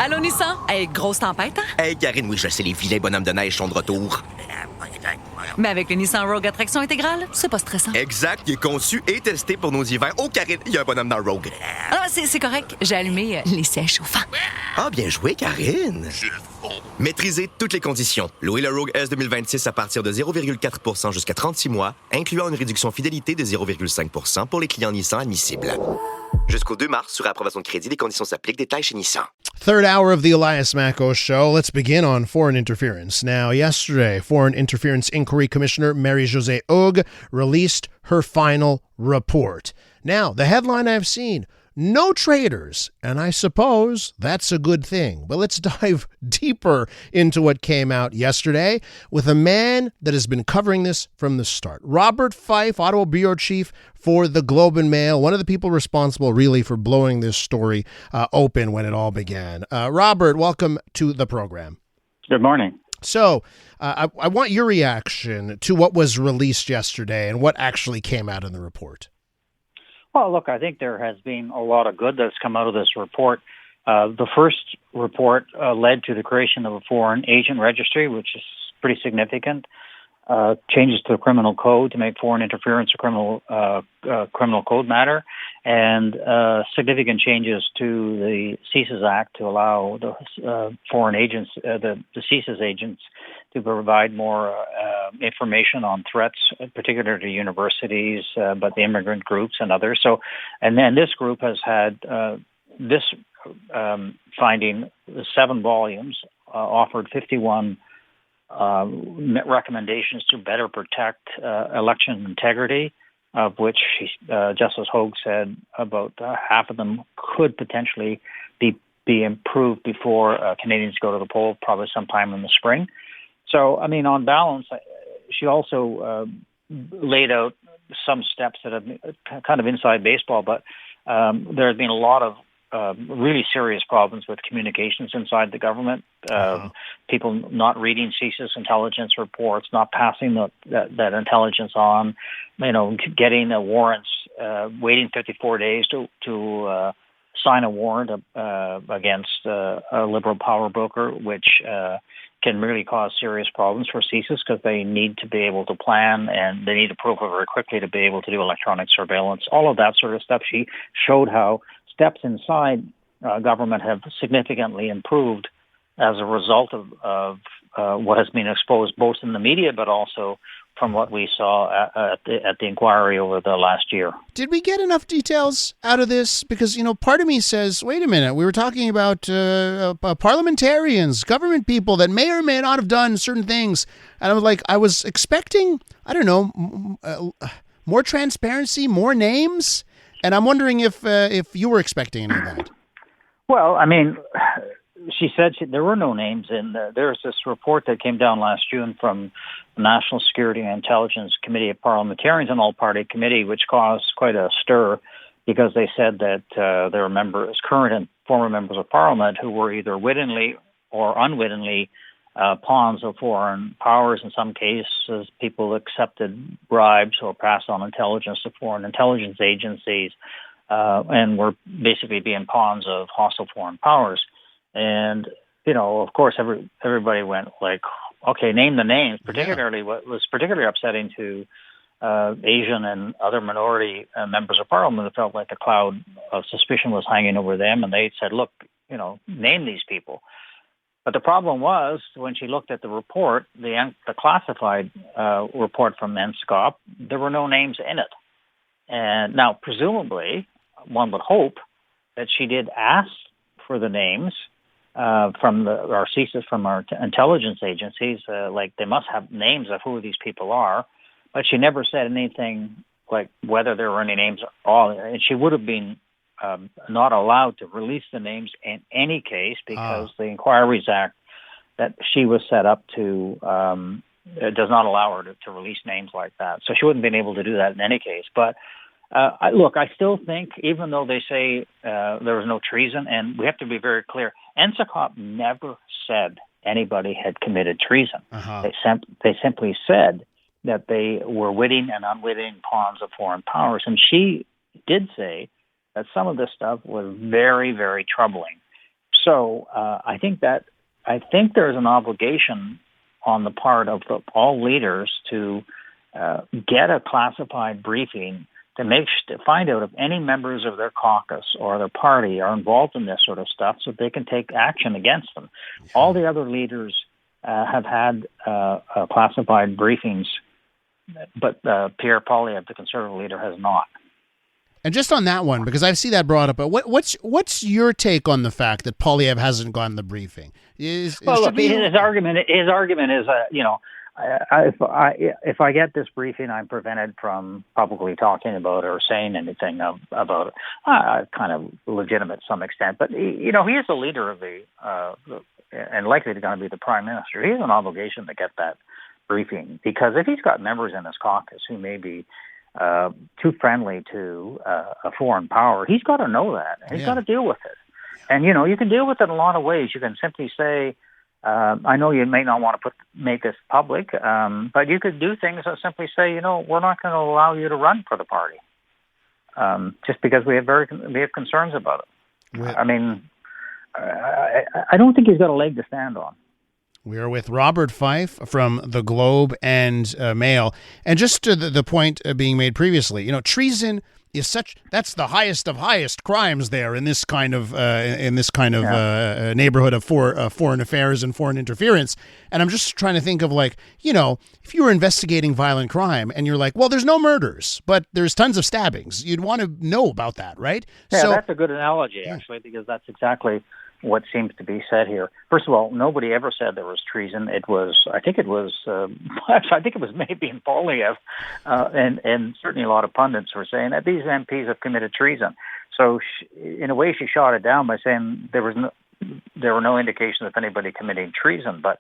Allô, Nissan? Hey, grosse tempête, hein? Hey, Karine, oui, je sais, les vilains bonhommes de neige sont de retour. Mais avec le Nissan Rogue à traction intégrale, c'est pas stressant. Exact, il est conçu et testé pour nos hivers. Oh, Karine, il y a un bonhomme dans le Rogue. Ah, c'est correct. J'ai allumé les sièges chauffants. Ah, bien joué, Karine. Maîtrisez toutes les conditions. Louez le Rogue S 2026 à partir de 0,4% jusqu'à 36 mois, incluant une réduction fidélité de 0,5% pour les clients Nissan admissibles. Jusqu'au 2 mars, sur approbation de crédit, les conditions s'appliquent. Détails chez Nissan. Third hour of the Elias Macko Show. Let's begin on foreign interference. Now, yesterday, Foreign Interference Inquiry Commissioner Marie-Josée Hogue released her final report. Now, the headline I've seen, no traitors, and I suppose that's a good thing. But let's dive deeper into what came out yesterday with a man that has been covering this from the start. Robert Fife, Ottawa bureau chief for the Globe and Mail, one of the people responsible really for blowing this story open when it all began. Robert, welcome to the program. Good morning. So I want your reaction to what was released yesterday and what actually came out in the report. Well, look, I think there has been a lot of good that's come out of this report. The first report led to the creation of a foreign agent registry, which is pretty significant. Changes to the criminal code to make foreign interference a criminal code matter, and significant changes to the CSIS Act to allow the foreign agents, the CSIS agents, to provide more information on threats, particularly to universities, but the immigrant groups and others. So, and then this group has had this finding 7 volumes, offered 51 recommendations to better protect election integrity, of which Justice Hogue said about half of them could potentially be improved before Canadians go to the poll, probably sometime in the spring. So, I mean, on balance, she also laid out some steps that have been kind of inside baseball, but there have been a lot of really serious problems with communications inside the government. People not reading CSIS intelligence reports, not passing that intelligence on, getting the warrants, waiting 54 days to sign a warrant against a Liberal power broker, which can really cause serious problems for CSIS because they need to be able to plan and they need approval very quickly to be able to do electronic surveillance. All of that sort of stuff. She showed how steps inside government have significantly improved as a result of what has been exposed both in the media but also from what we saw at the inquiry over the last year. Did we get enough details out of this? Because, part of me says, wait a minute, we were talking about parliamentarians, government people that may or may not have done certain things. And I was expecting, I don't know, more transparency, more names. And I'm wondering if you were expecting any of that. Well, I mean, she said there were no names in there. There's this report that came down last June from the National Security and Intelligence Committee of Parliamentarians, an all-party committee, which caused quite a stir because they said that there were members, current and former members of Parliament, who were either wittingly or unwittingly pawns of foreign powers. In some cases, people accepted bribes or passed on intelligence to foreign intelligence agencies and were basically being pawns of hostile foreign powers. And, of course, everybody went like, okay, name the names, particularly what was particularly upsetting to Asian and other minority members of Parliament who felt like a cloud of suspicion was hanging over them. And they said, look, name these people. But the problem was when she looked at the report, the classified report from NSCOP, there were no names in it. And now, presumably, one would hope that she did ask for the names from our CSIS, from our intelligence agencies, like they must have names of who these people are. But she never said anything like whether there were any names at all. And she would have been not allowed to release the names in any case because the Inquiries Act that she was set up to does not allow her to release names like that. So she wouldn't have been able to do that in any case. But I still think, even though they say there was no treason, and we have to be very clear, NSCOP never said anybody had committed treason. They simply said that they were witting and unwitting pawns of foreign powers. And she did say that some of this stuff was very, very troubling. So I think there's an obligation on the part of all leaders to get a classified briefing to find out if any members of their caucus or their party are involved in this sort of stuff, so they can take action against them. All the other leaders have had classified briefings, but Pierre Poilievre, the Conservative leader, has not. And just on that one, because I see that brought up, but what's your take on the fact that Poilievre hasn't gotten the briefing? His argument is, if I get this briefing, I'm prevented from publicly talking about it or saying anything about it. Kind of legitimate to some extent, but he is the leader of the and likely going to be the prime minister. He has an obligation to get that briefing, because if he's got members in his caucus who may be too friendly to a foreign power, he's got to know that, and he's got to deal with it. And you can deal with it in a lot of ways. You can simply say, I know you may not want to make this public, but you could do things that simply say, we're not going to allow you to run for the party, just because we have concerns about it. Yeah. I mean, I don't think he's got a leg to stand on. We are with Robert Fife from the Globe and Mail, and just to the point being made previously, treason is that's the highest of highest crimes there in this kind of neighborhood of foreign affairs and foreign interference. And I'm just trying to think of if you were investigating violent crime and you're like, well, there's no murders, but there's tons of stabbings. You'd want to know about that, right? Yeah, that's a good analogy, actually, because that's exactly what seems to be said here. First of all, nobody ever said there was treason. I think it was maybe in Poilievre, and certainly a lot of pundits were saying that these MPs have committed treason. So in a way, she shot it down by saying there were no indications of anybody committing treason. But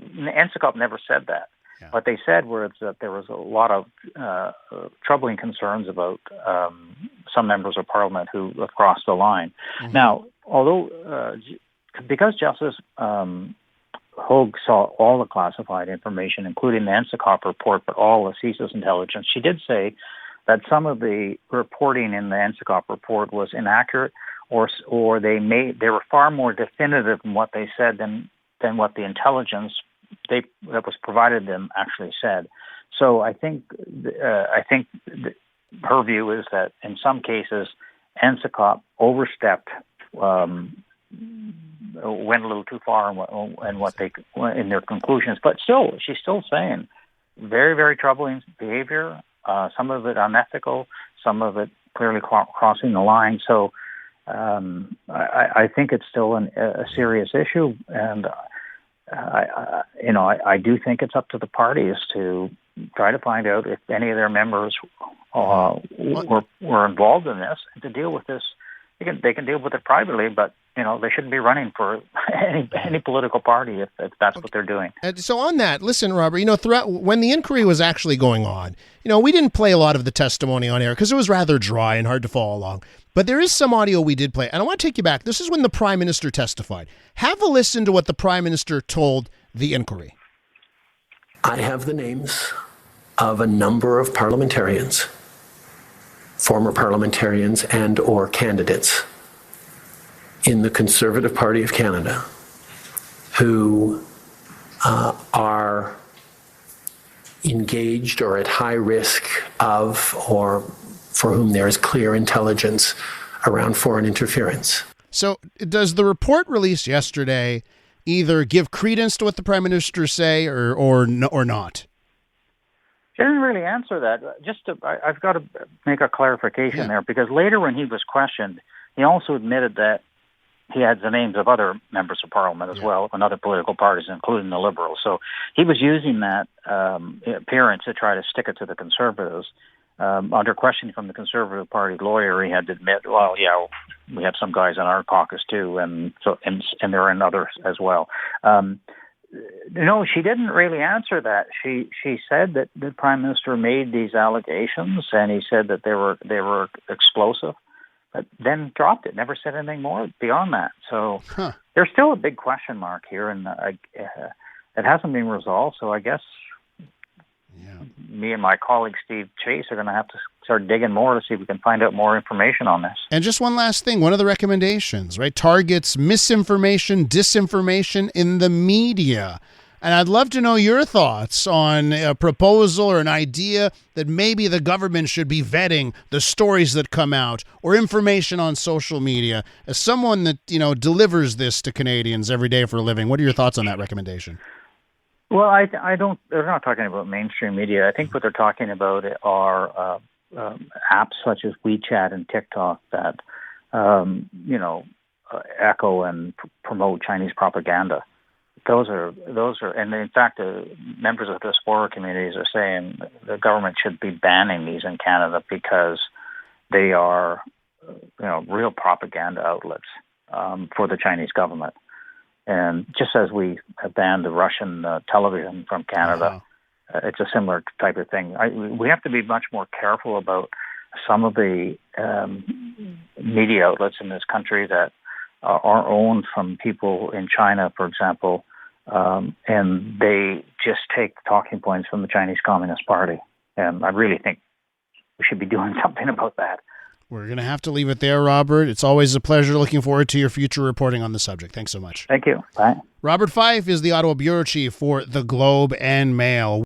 NSICOP never said that. Yeah. What they said was that there was a lot of troubling concerns about some members of Parliament who have crossed the line. Mm-hmm. Now, although because Justice Hogue saw all the classified information, including the NSICOP report, but all of CISA's intelligence, she did say that some of the reporting in the NSICOP report was inaccurate, or they were far more definitive in what they said than what the intelligence that was provided them actually said. So I think her view is that in some cases NSICOP overstepped, went a little too far in their conclusions. But still, she's still saying very, very troubling behavior. Some of it unethical, some of it clearly crossing the line. So I think it's still a serious issue, and I do think it's up to the parties to try to find out if any of their members were involved in this, and to deal with this. They can deal with it privately, but they shouldn't be running for any political party if that's what they're doing. So on that, listen, Robert, throughout when the inquiry was actually going on, we didn't play a lot of the testimony on air because it was rather dry and hard to follow along. But there is some audio we did play, and I want to take you back. This is when the Prime Minister testified. Have a listen to what the Prime Minister told the inquiry. I have the names of a number of parliamentarians, former parliamentarians and or candidates in the Conservative Party of Canada who are engaged or at high risk of, or for whom there is clear intelligence around foreign interference. So does the report released yesterday either give credence to what the Prime Minister say or not? She didn't really answer that. I've got to make a clarification there, because later when he was questioned, he also admitted that he had the names of other members of Parliament as well, and other political parties, including the Liberals. So he was using that appearance to try to stick it to the Conservatives. Under questioning from the Conservative Party lawyer, he had to admit, well, yeah, we have some guys in our caucus too, and there are others as well. No, she didn't really answer that. She said that the Prime Minister made these allegations, and he said that they were explosive, but then dropped it. Never said anything more beyond that. So there's still a big question mark here, and it hasn't been resolved. So I guess me and my colleague Steve Chase are going to have to start digging more to see if we can find out more information on this. And just one last thing, one of the recommendations, right, targets misinformation, disinformation in the media. And I'd love to know your thoughts on a proposal or an idea that maybe the government should be vetting the stories that come out or information on social media. As someone that, delivers this to Canadians every day for a living, what are your thoughts on that recommendation? Well, they're not talking about mainstream media. I think what they're talking about are apps such as WeChat and TikTok that, echo and promote Chinese propaganda. Those are, and in fact, members of the diaspora communities are saying the government should be banning these in Canada because they are, real propaganda outlets for the Chinese government. And just as we have banned the Russian television from Canada, it's a similar type of thing. We have to be much more careful about some of the media outlets in this country that are owned from people in China, for example, and they just take talking points from the Chinese Communist Party. And I really think we should be doing something about that. We're going to have to leave it there, Robert. It's always a pleasure. Looking forward to your future reporting on the subject. Thanks so much. Thank you. Bye. Robert Fife is the Ottawa bureau chief for The Globe and Mail.